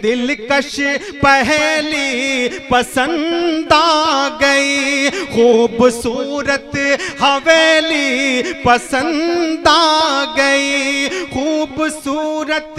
दिलकश पहेली पसंद आ गई, खूबसूरत हवेली पसंद आ गई, खूबसूरत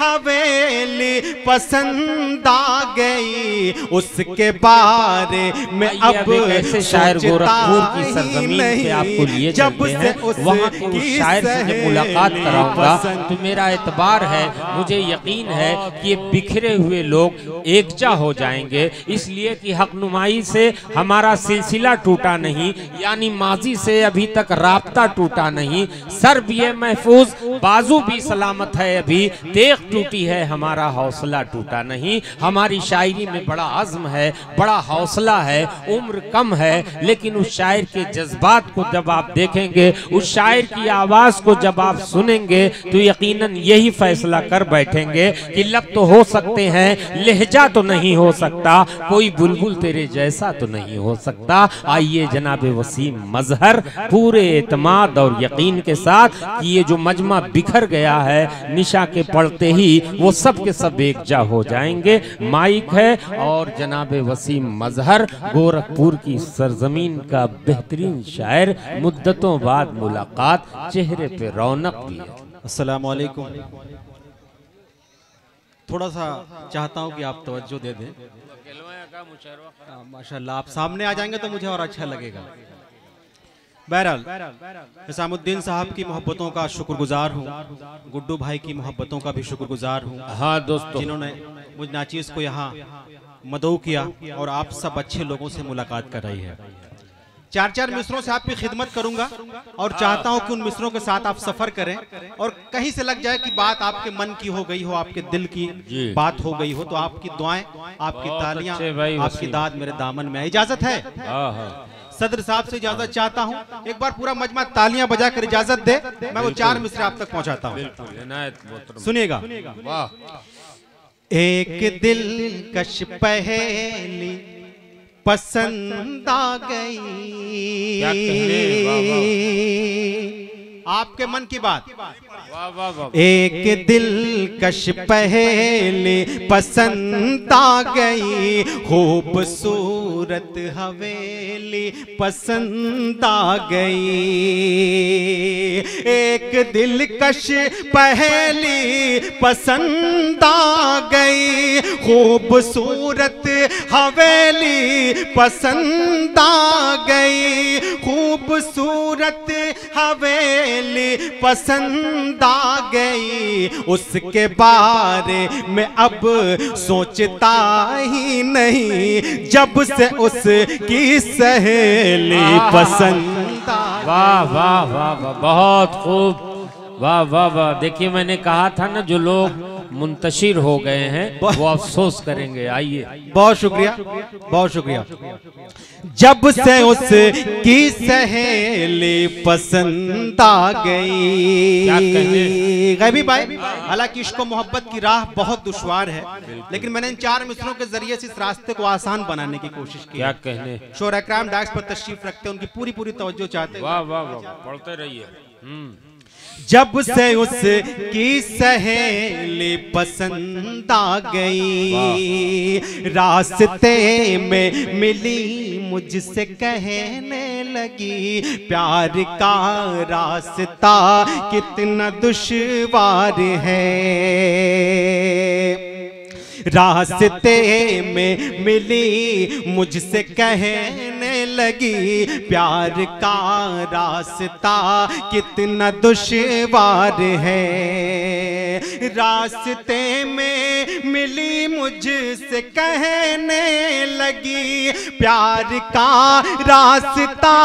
हवेली पसंद आ गई। उसके बारे में अब ऐसे शायर गोरखपुर की सरजमीन पे आपको लिए चलते हैं, वहाँ के उस शायर से जब मुलाकात कराऊंगा तो मेरा एतबार है, मुझे यकीन है कि ये बिखरे हुए लोग एकजा हो जाएंगे। इसलिए कि हकनुमाई से हमारा सिलसिला टूटा नहीं, यानी माजी से अभी तक राब्ता टूटा नहीं, सर भी है महफूज, बाजू भी सलामत है, अभी तेग टूटी है, हमारा हौसला टूटा नहीं। हमारी शायरी में बड़ा अज़्म है, बड़ा हौसला है, उम्र कम है, लेकिन उस शायर के जज्बात को जब आप देखेंगे, उस शायर की आवाज को जब आप सुनेंगे तो यकीनन यही फैसला कर बैठेंगे कि लब तो हो सकते हैं, लहजा तो नहीं हो सकता, कोई बुलबुल तेरे जैसा तो नहीं हो सकता। आइए जनाबे वसीम मजहर पूरे एतमाद और यकीन के साथ कि ये जो मजमा बिखर गया है, निशा के पढ़ते ही वो सब के सब एकजा हो जाएंगे। माइक है और जनाबे वसीम मजहर गोरखपुर की सरजमीन का बेहतरीन शायर, मुद्दतों बाद मुलाकात, चेहरे पे रौनक भी है। अस्सलामु अलैकुम। थोड़ा सा चाहता हूँ कि आप तवज्जो दे दें। माशाल्लाह आप सामने आ जाएंगे तो मुझे और अच्छा लगेगा। बहरहाल निसामुद्दीन साहब की मोहब्बतों का शुक्रगुजार हूँ, गुड्डू भाई की मोहब्बतों का भी शुक्रगुजार हूँ। हाँ दोस्तों, जिन्होंने मुझ नाचीज़ को यहाँ मदऊ किया और आप सब अच्छे लोगों से मुलाकात कर रही है। चार चार मिसरों से आपकी खिदमत करूंगा और चाहता हूं कि उन मिसरों के साथ आप सफर करें और कहीं से लग जाए कि बात आपके मन की हो गई हो, आपके दिल की बात हो गई हो, तो आपकी दुआएं, आपकी तालियां, आपकी दाद मेरे दामन में। इजाजत है? सदर साहब से इजाजत चाहता हूं, एक बार पूरा मजमा तालियां बजाकर इजाजत दे, मैं वो चार मिसरे आप तक पहुंचाता हूं। सुनिएगा। एक दिलकश पहेली पसंद आ गई, आपके मन की बात। एक दिलकश पहेली पसंद आ गई, खूबसूरत हवेली पसंद आ गई। एक दिलकश पहेली पसंद आ गई, खूबसूरत हवेली पसंद आ गई, खूबसूरत हवेली पसंद आ गई। उसके बारे में अब सोचता ही नहीं, जब से उसकी सहेली पसंद आ। वाह वाह वाह वाह, बहुत खूब, वाह वाह वाह। देखिए मैंने कहा था ना, जो लोग मुंतशिर हो गए हैं वो अफसोस करेंगे। आइए, बहुत शुक्रिया, बहुत शुक्रिया। जब से उसकी सहेली पसंद आ गई। गैबी भाई, हालांकि इश्क और मोहब्बत की राह बहुत दुश्वार है, लेकिन मैंने इन चार मिसरों के जरिए से इस रास्ते को आसान बनाने की कोशिश की। क्या कहने, शोरा इकराम डायस पर तशरीफ रखते, उनकी पूरी पूरी तवज्जो चाहते। वाह वाह वाह, पढ़ते रहिए। जब से उसकी सहेली पसंद आ गई, रास्ते में मिली मुझसे कहने लगी, प्यार का रास्ता कितना दुश्वार है। रास्ते में मिली मुझसे कहने लगी, प्यार का रास्ता कितना दुश्वार है। रास्ते में मिली मुझसे कहने लगी, प्यार का रास्ता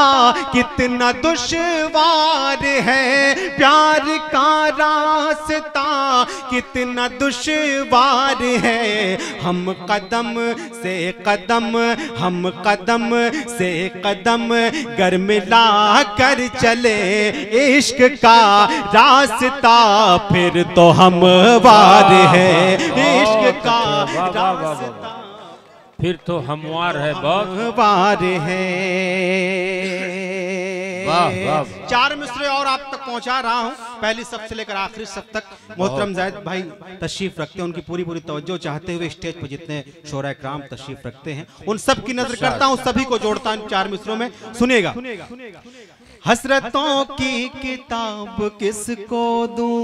कितना दुश्वार है, प्यार का रास्ता कितना दुश्वार है। हम कदम से कदम, हम कदम से कदम गर मिला कर चले, इश्क का रास्ता फिर तो हमवार है, इश्क का रास्ता फिर तो हमवार है, बहुत वार है। चार मिसरे और आप तक पहुंचा रहा हूं, पहली सब से लेकर आखिरी सब तक। मोहतरम जायद भाई तशरीफ रखते हैं, उनकी पूरी तवज्जो चाहते हुए स्टेज पर जितने शोरा कराम तशरीफ रखते हैं उन सब की नजर करता हूं, सभी को जोड़ता हूं चार मिसरों में। सुनिएगा। हसरतों की किताब किसको दूं,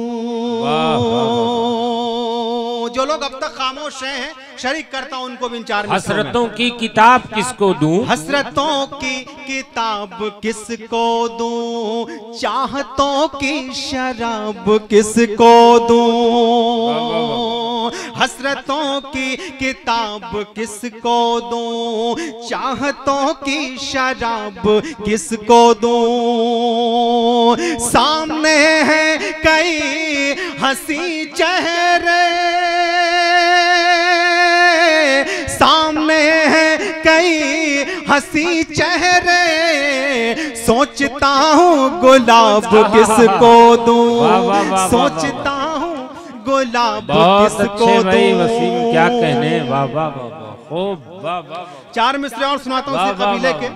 जो लोग अब तक खामोश हैं शरीक करता हूं उनको भी चार। हसरतों की किताब किसको दूं, हसरतों की किताब किसको दूं, चाहतों की शराब किसको दूं, हसरतों की किताब किसको दूं, चाहतों की शराब किसको दूं, सामने हैं कई हंसी चेहरे, सामने हैं कई हंसी चेहरे, सोचता हूँ गुलाब किसको दूं, सोचता हूँ गुलाब किसको दूं। वसीम क्या कहने, वाह वाह वाह, खूब वाह वाह। चार मिसरे और सुनाता हूँ इसी कबीले के।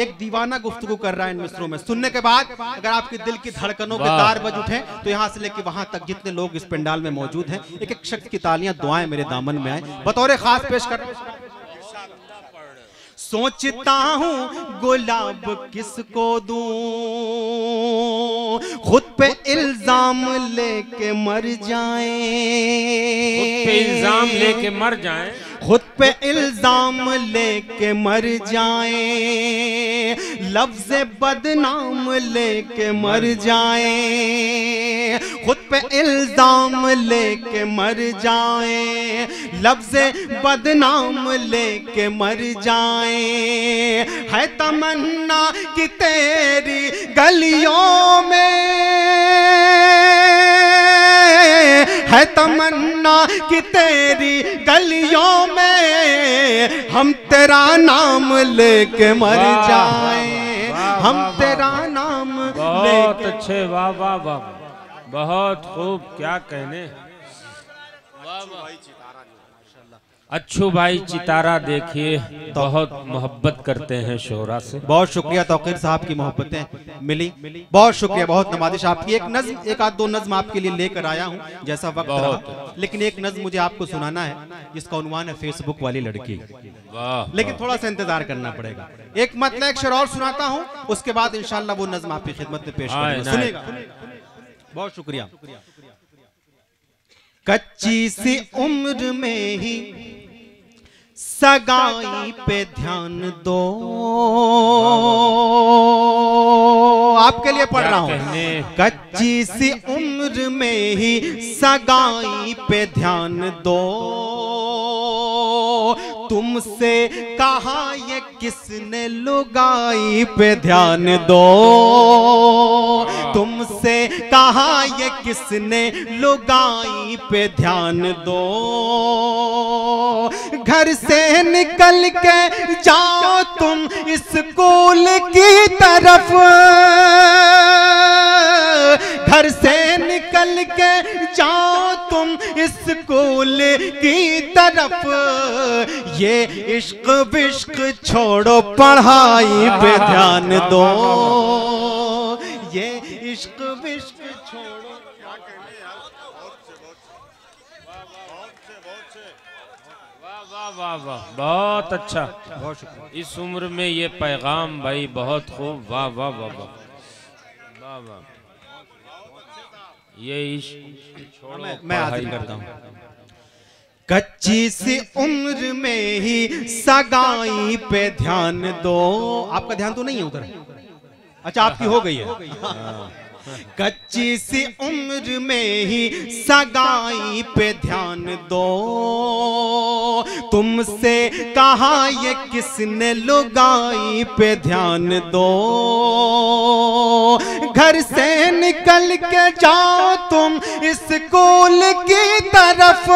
एक दीवाना गुफ्तगू कर रहा है इन मिसरों में। सुनने के बाद अगर आपके दिल की धड़कनों के तार बज उठे तो यहाँ से लेके वहां तक जितने लोग इस पंडाल में मौजूद हैं, एक एक शख्स की तालियां दुआएं मेरे दामन में आए, बतौर खास पेश कर। सोचता हूँ गुलाब किसको दूं, खुद पे इल्जाम लेके मर जाएं, खुद पे इल्जाम लेके मर जाएं, खुद पे इल्जाम लेके मर जाएं, लफ्ज़ बदनाम लेके मर जाएं, खुद पे इल्जाम लेके मर जाएं, लफ्ज़ बदनाम लेके मर जाएं, है तमन्ना कि तेरी गलियों में, है तमन्ना कि तेरी गलियों में हम तेरा नाम लेके मर जाएं, हम तेरा नाम लेके। बहुत अच्छे, वाह वाह वाह, बहुत खूब, क्या कहने। अच्छू भाई चितारा देखिए बहुत मोहब्बत करते हैं शोरा से। बहुत शुक्रिया तौकीर साहब की मोहब्बतें मिली, बहुत शुक्रिया, बहुत नवाजिश आपकी। एक नज्म, एक आध दो नज्म आपके लिए लेकर आया हूं जैसा वक्त रहा, लेकिन एक नज्म मुझे आपको सुनाना है जिसका उन्वान है फेसबुक वाली लड़की। लेकिन थोड़ा सा इंतजार करना पड़ेगा। एक मतलब एक शेर और सुनाता हूं, उसके बाद इंशाल्लाह वो नज्म आपकी खिदमत में पेश करेंगे, सुनिएगा। बहुत शुक्रिया। कच्ची सी उम्र में ही सगाई पे ध्यान दो, आपके लिए पढ़ रहा हूं। कच्ची सी उम्र में ही सगाई पे ध्यान दो, तुमसे कहा ये किसने लुगाई पे ध्यान दो, तुमसे कहा ये किसने लुगाई पे ध्यान दो, घर से निकल के जाओ तुम स्कूल की तरफ, घर से निकल के जाओ तुम स्कूल की तरफ, ये इश्क विश्क छोड़ो पढ़ाई पे ध्यान दो, ये इश्क विश्क छोड़ो। वाह वाह वाह, बहुत अच्छा, बहुत शुक्रिया। इस उम्र में ये पैगाम भाई बहुत खूब, वाह वाह वाह वाह वाह वाह। ये इश्क छोड़ो, मैं हाजिर करता हूँ। कच्ची सी उम्र में ही सगाई पे ध्यान दो, आपका ध्यान तो नहीं है उधर, अच्छा आपकी हो गई है। कच्ची सी उम्र में ही सगाई पे ध्यान दो, तुमसे कहा ये किसने लुगाई पे ध्यान दो, घर से निकल के जाओ तुम स्कूल की तरफ,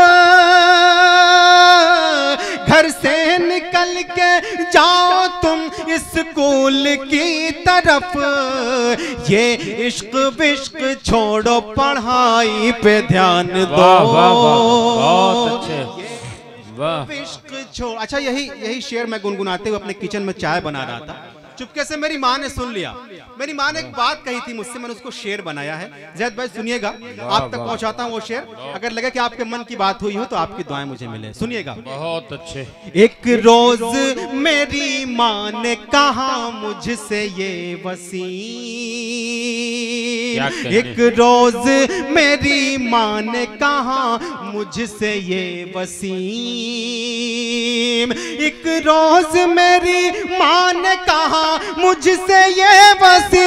घर से निकल के जाओ तुम स्कूल की तरफ, ये इश्क विश्क छोड़ो पढ़ाई पे ध्यान दो। बहुत अच्छे, वाह। इश्क छोड़, अच्छा यही शेर मैं गुनगुनाते हुए अपने किचन में चाय बना रहा था। चुपके से मेरी माँ ने सुन लिया। मेरी माँ ने एक बात कही थी मुझसे, मैंने उसको शेर बनाया है। जैद भाई सुनिएगा, आप तक पहुंचाता हूँ वो शेर। अगर लगे कि आपके मन की बात हुई हो तो आपकी दुआएं मुझे मिले। सुनिएगा। बहुत अच्छे। एक रोज मेरी माँ ने कहा मुझसे ये वसीम, एक रोज मेरी माँ ने कहा मुझसे ये वसीम, एक रोज मेरी माँ ने कहा मुझसे ये वसीम,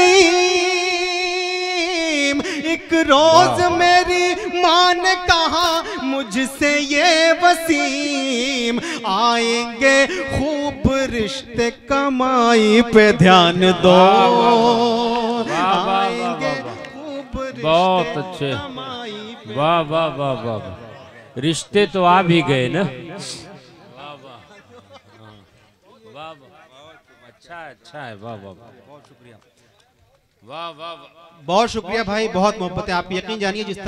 एक रोज मेरी माँ ने कहा मुझसे ये वसीम, आएंगे खूब रिश्ते कमाई पे ध्यान दो, आएंगे खूब रिश्ते बहुत अच्छे। वाह वाह वाह वाह, रिश्ते तो आ भी गए ना। अच्छा है। वाह वाह, बहुत शुक्रिया। वाह वाह, बहुत शुक्रिया भाई, बहुत मोहब्बत है। आप यकीन जानिए जिस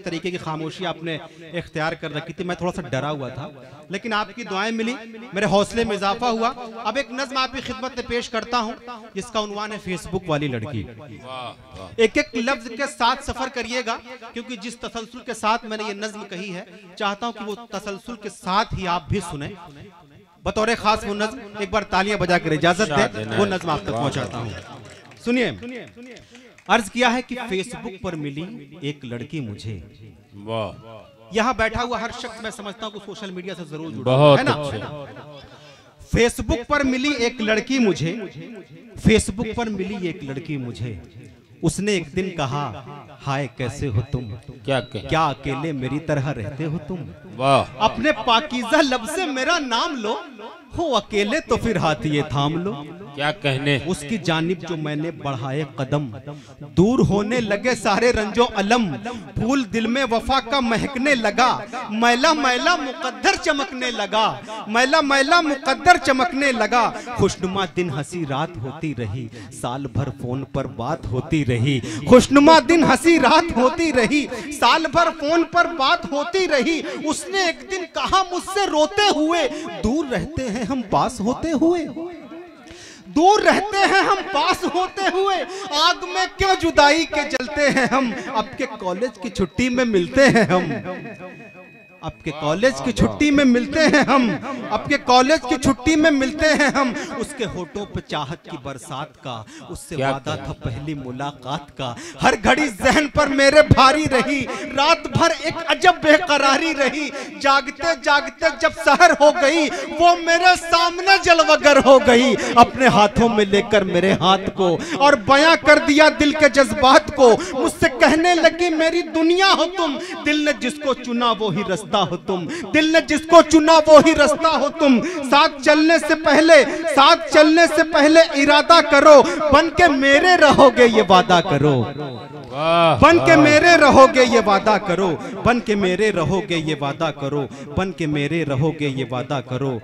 तरीके की खामोशी आपने इख्तियार कर रखी थी, मैं थोड़ा सा डरा हुआ था, लेकिन आपकी दुआएं मिली, मेरे हौसले में इजाफा हुआ। अब एक नज्म आपकी खिदमत में पेश करता हूं जिसका उन्वान है फेसबुक वाली लड़की। एक एक लफ्ज के साथ सफर करिएगा, क्योंकि जिस तसलसल के साथ मैंने ये नज्म कही है, चाहता हूं कि वो तसलसल के साथ ही आप भी सुने। बतौर खास वो नज्म एक बार तालियां बजा कर इजाजत दे, वो नज्म आप तक पहुंचाता हूं। सुनिए। अर्ज किया है कि फेसबुक पर मिली एक लड़की मुझे। वाह। यहाँ बैठा हुआ हर शख्स मैं समझता हूँ कि सोशल मीडिया से जरूर जुड़ा बहुत है ना। फेसबुक पर मिली एक लड़की मुझे, फेसबुक पर मिली एक लड़की मुझे, उसने एक दिन कहा हाय कैसे हो तुम, क्या अकेले मेरी तरह रहते हो तुम, वाह। अपने पाकीज़ा लब से मेरा नाम लो, हो अकेले तो फिर हाथ ये थाम लो। क्या कहने। उसकी जानिब जो मैंने बढ़ाए कदम, दूर होने लगे सारे रंजो अलम, फूल दिल में वफा का महकने लगा, मैला मैला मुकद्दर चमकने लगा, मैला मैला मुकद्दर चमकने लगा। खुशनुमा दिन हंसी रात होती रही, साल भर फोन पर बात होती रही, खुशनुमा दिन हंसी रात होती रही, साल भर फोन पर बात होती रही। उसने एक दिन कहा मुझसे रोते हुए, दूर रहते हैं हम पास होते हुए, दूर रहते हैं हम पास होते हुए, आग में क्यों जुदाई के जलते हैं हम, अब के कॉलेज की छुट्टी में मिलते हैं हम, अब के कॉलेज की छुट्टी में मिलते हैं हम, अब के कॉलेज की छुट्टी में मिलते हैं हम। उसके होठों पे चाहत की बरसात का, उससे वादा था पहली मुलाकात का, हर घड़ी जहन पर मेरे भारी रही, रात भर एक अजब बेकरारी रही, जागते जागते जब सहर हो गई, वो मेरे सामने जलवगर हो गई, अपने हाथों में लेकर मेरे हाथ को और बयां कर दिया दिल के जज्बात को, मुझसे कहने लगी मेरी दुनिया हो तुम, दिल ने जिसको चुना वो ही रास्ता हो तुम, दिल ने जिसको चुना वो ही रास्ता हो तुम। साथ चलने से पहले इरादा करो, बन के मेरे रहोगे ये वादा करो, बन के मेरे रहोगे ये वादा करो, बन के मेरे रहोगे ये वादा करो, बन के मेरे रहोगे ये वादा करो,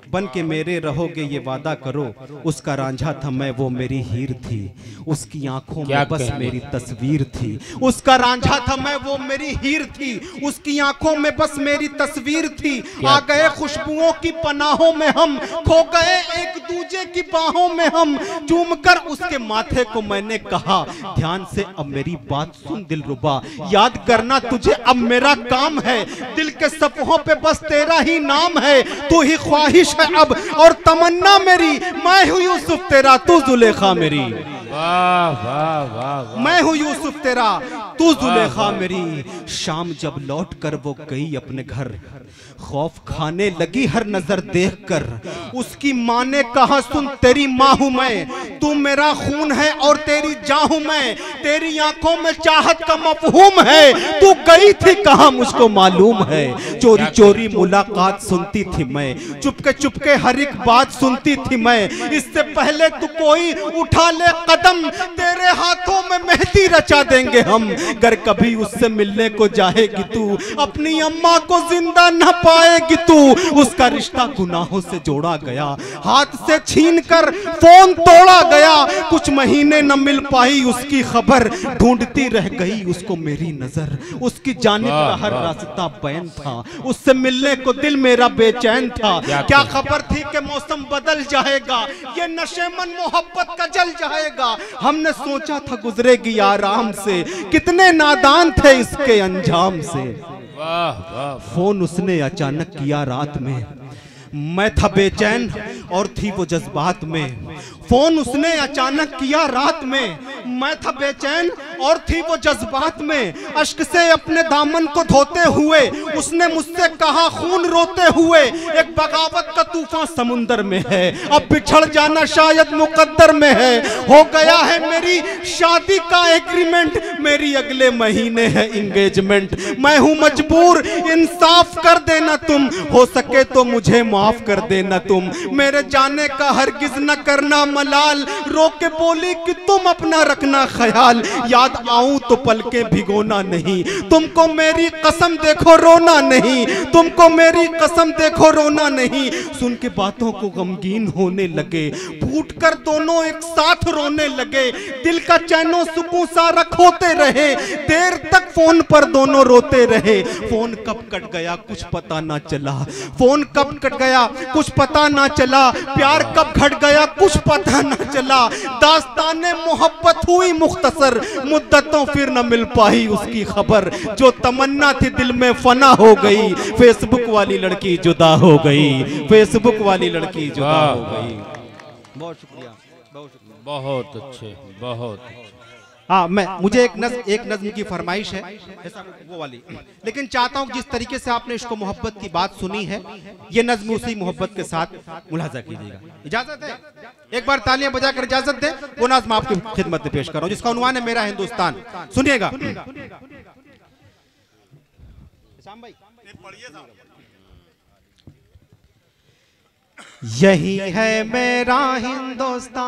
बन के मेरे रहोगे ये वादा करो। उसका रांझा था मैं वो मेरी हीर थी, उसकी आंखों में बस मेरी तस्वीर थी, उसका रांझा था मैं वो मेरी हीर थी, उसकी आंखों में बस मेरी तस्वीर थी। आ गए खुशबुओं की पनाहों में हम, खो गए एक दूजे की बाहों में हम, चूमकर उसके माथे को मैंने कहा ध्यान से अब मेरी बात सुन दिलरुबा, याद करना तुझे अब मेरा काम है, दिल के सफ़हों पे बस तेरा ही नाम है, तू ही ख्वाहिश है अब और तमन्ना मेरी, मैं हूँ यूसुफ तेरा तू जुलेखा मेरी, वाह वाह वाह, मैं हूँ यूसुफ तेरा तू जुलेखा मेरी। शाम जब लौट कर वो गई अपने घर, खौफ खाने लगी हर नजर देखकर, उसकी माँ ने कहा सुन तेरी माँ हूँ मैं, तू मेरा खून है और तेरी जान हूँ मैं, तेरी आंखों में चाहत का मफहूम है, तू गई थी कहाँ मुझको मालूम है, चोरी चोरी मुलाकात सुनती थी मैं, चुपके हर एक बात सुनती थी मैं, इससे पहले तू कोई उठा ले कदम, तेरे हाथों में मेहंदी रचा देंगे हम, अगर कभी उससे मिलने को जाएगी तू, अपनी अम्मा को जिंदा न पाएगी तू, उसका रिश्ता गुनाहों से जोड़ा गया, हाथ से छीनकर फोन तोड़ा गया, कुछ महीने न मिल पाई उसकी खबर, ढूंढती रह गई उसको मेरी नजर। उसकी जानिब का हर रास्ता बैन था, उससे मिलने को दिल मेरा बेचैन था। क्या खबर थी कि मौसम बदल जाएगा, ये नशेमन मोहब्बत का जल जाएगा। हमने सोचा था गुजरेगी आराम से, कितने नादान थे इसके अंजाम से। फोन उसने अचानक किया रात में, मैं था बेचैन और थी वो जज्बात में। फोन उसने अचानक किया रात में, मैं था बेचैन और थी वो जज्बात में। अश्क से अपने दामन को धोते हुए उसने मुझसे कहा खून रोते हुए, एक बगावत का तूफान समुंदर में है, अब बिछड़ जाना शायद मुकद्दर में है। हो गया है मेरी शादी का एग्रीमेंट, मेरी अगले महीने है इंगेजमेंट। मैं हूँ मजबूर, इंसाफ कर देना तुम, हो सके तो मुझे माफ कर देना तुम। मेरे जाने का हरगिज न करना मलाल, रो के बोली कि तुम अपना रखना ख्याल। याद आऊं तो पलकें भिगोना नहीं, तुमको मेरी कसम देखो रोना नहीं, तुमको मेरी कसम देखो रोना नहीं। सुन के बातों को गमगीन होने लगे, फूट कर दोनों एक साथ रोने लगे। दिल का चैनो सुकून सारा खोते रहे, देर तक फोन पर दोनों रोते रहे। फोन कब कट गया कुछ पता ना चला, फोन कब कट गया कुछ पता ना चला। प्यार कब घट गया कुछ पता ना चला। दास्ताने मोहब्बत हुई मुख्तसर, मुद्दतों फिर न मिल पाई उसकी खबर। जो तमन्ना थी दिल में फना हो गई, फेसबुक वाली लड़की जुदा हो गई, फेसबुक वाली लड़की जुदा हो गई। बहुत शुक्रिया, बहुत शुक्रिया, बहुत अच्छे, बहुत। हाँ, मुझे एक नज्म की फरमाइश है, ऐसा वो वाली, लेकिन चाहता हूँ जिस तरीके से आपने इसको मोहब्बत की बात सुनी है, ये नज्म उसी मोहब्बत के साथ मुलाजा कीजिएगा। इजाजत है? एक बार तालियां बजाकर इजाजत दे। वो नज्म आपकी खिदमत में पेश कर रहा हूँ, जिसका उन्वान है मेरा हिंदुस्तान। सुनिएगा। यही है मेरा हिंदुस्तान,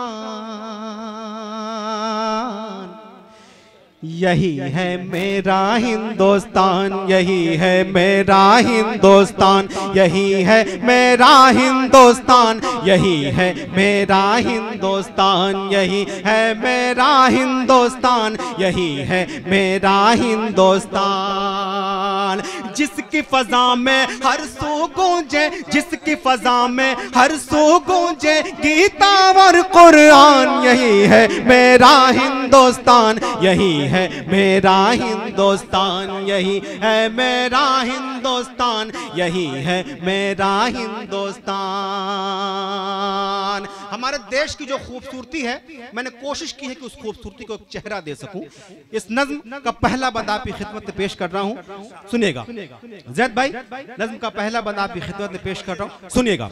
यही है मेरा हिंदुस्तान, यही है मेरा हिंदुस्तान, यही है मेरा हिंदुस्तान, यही है मेरा हिंदुस्तान, यही है मेरा हिंदुस्तान, यही है मेरा हिंदुस्तान। जिसकी फजा में हर सो गूंजे, जिसकी फजा में हर सो गूंजे गीता और कुरान, यही है मेरा हिंदुस्तान, यही है मेरा हिंदुस्तान, यही है मेरा हिंदुस्तान, यही है मेरा हिंदुस्तान। हमारे देश की जो खूबसूरती है, मैंने कोशिश की है कि उस खूबसूरती को एक चेहरा दे सकूं। इस नज्म का पहला बंद आपकी खिदमत में पेश कर रहा हूं, सुनिएगा। जैद भाई, नज्म का पहला बंद आपकी खिदमत में पेश कर रहा हूं, सुनिएगा।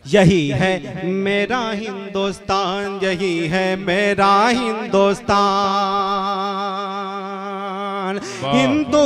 यही है मेरा हिंदुस्तान, यही है मेरा हिंदुस्तान। हिंदू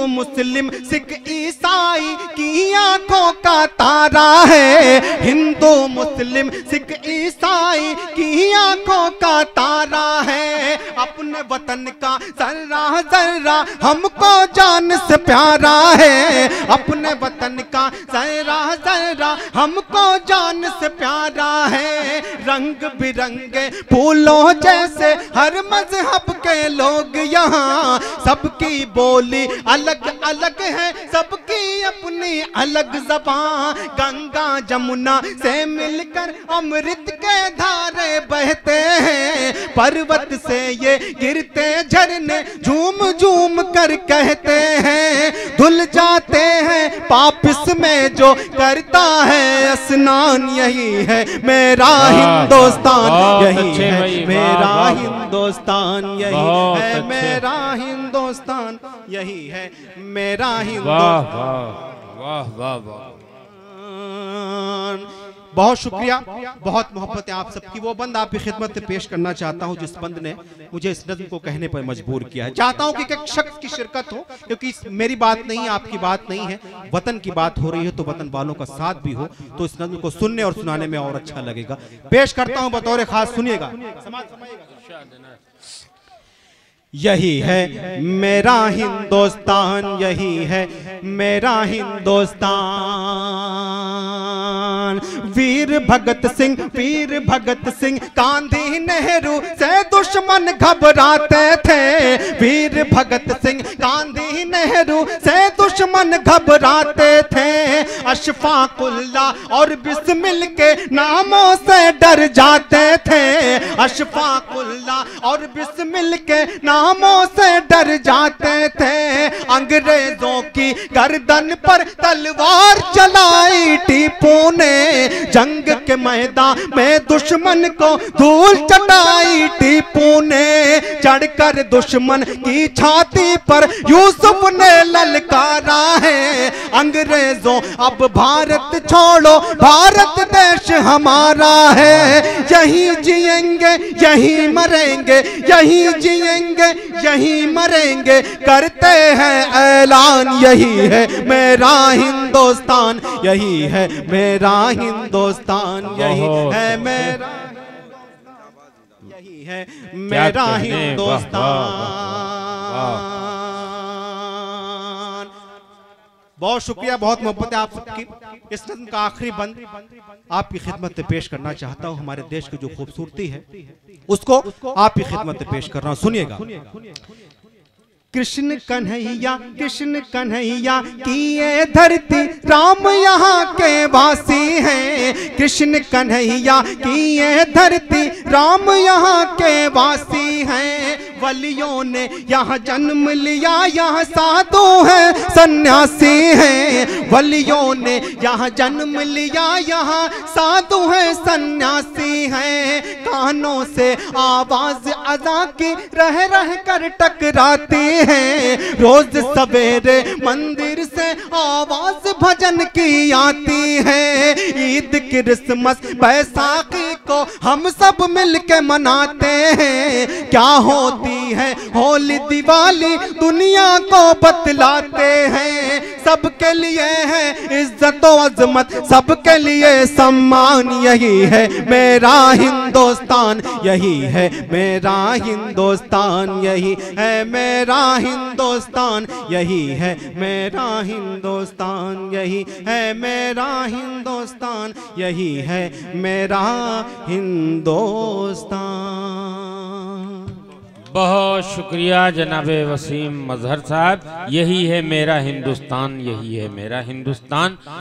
मुस्लिम सिख ईसाई की आंखों का तारा है, हिंदू मुस्लिम सिख ईसाई की आंखों का तारा है। अपने वतन का जर्रा जर्रा हमको जान से प्यारा है, अपने वतन का जर्रा जर्रा हमको जान से प्यारा है। रंग बिरंगे फूलों जैसे हर मजहब के लोग यहाँ, सबकी बोली अलग अलग है, सबकी अपनी अलग ज़बान। गंगा जमुना से मिलकर अमृत के धारे बहते हैं, पर्वत से ये गिरते झरने झूम झूम कर कहते हैं। धुल जाते हैं पाप इसमें जो करता है स्नान, यही है मेरा हिंदुस्तान, यही है मेरा हिंदुस्तान, यही है मेरा हिंदुस्तान, यही है मेरा हिंदुस्तान। वाह वाह वाह, बहुत शुक्रिया, बहुत मोहब्बत है आप सबकी। वो बंद आपकी खिदमत में पेश करना चाहता हूं जिस बंद ने मुझे इस नज़्म को कहने पर मजबूर किया है। चाहता हूं कि एक शख्स की शिरकत हो, क्योंकि मेरी बात नहीं, आपकी बात नहीं है, वतन की बात हो रही है, तो वतन वालों का साथ भी हो तो इस नज़्म को सुनने और सुनाने में और अच्छा लगेगा। पेश करता हूं बतौर खास, सुनिएगा। यही है मेरा हिंदुस्तान, यही है मेरा हिंदुस्तान। वीर भगत सिंह गांधी नेहरू से दुश्मन घबराते थे। वीर भगत सिंह गांधी नेहरू से दुश्मन घबराते थे। अशफाकुल्लाह और बिस्मिल के नामों से डर जाते थे। अशफाकुल्लाह और बिस्मिल के नामों से डर जाते थे। अंग्रेजों की गर्दन पर तलवार चलाई टीपू ने। जंग के मैदान में दुश्मन को धूल चटाई टीपू ने। चढ़कर दुश्मन की छाती पर यूसुफ ने ललकारा है। अंग्रेजों अब भारत छोड़ो, भारत देश हमारा है। यहीं जिएंगे यहीं मरेंगे, यहीं जिएंगे यहीं मरेंगे, करते हैं ऐलान यही है मेरा हिंदुस्तान, यही है मेरा हिंदुस्तान, यही है मेरा, यही है मेरा हिंदुस्तान। बहुत शुक्रिया, बहुत मोहब्बत है आप सबकी। इस नज़्म का आखिरी बंद आपकी खिदमत में पेश करना चाहता हूं। हमारे देश की जो खूबसूरती है उसको आपकी खिदमत में पेश कर रहा हूं, सुनिएगा। कृष्ण कन्हैया की ये धरती, राम यहाँ के वासी हैं। कृष्ण कन्हैया की ये धरती, राम यहाँ के वासी हैं। वलियों ने यहाँ जन्म लिया, यहाँ साधु हैं सन्यासी हैं। वलियों ने यहाँ जन्म लिया, यहाँ साधु हैं सन्यासी हैं। कानों से आवाज अज़ां की रह रह कर टकराती हैं। रोज सवेरे मंदिर से आवाज भजन की आती है। ईद क्रिसमस बैसाखी को हम सब मिलके मनाते हैं। क्या होती है होली दिवाली दुनिया को बतलाते हैं। सबके लिए है इज्जत और अजमत, सबके लिए सम्मान, यही है मेरा हिंदुस्तान, यही है मेरा हिंदुस्तान, यही है मेरा हिंदुस्तान, यही है मेरा हिंदुस्तान, यही है मेरा हिंदुस्तान, यही है मेरा हिंदुस्तान। बहुत शुक्रिया जनाबे वसीम मजहर साहब। यही है मेरा हिंदुस्तान, यही है मेरा हिंदुस्तान।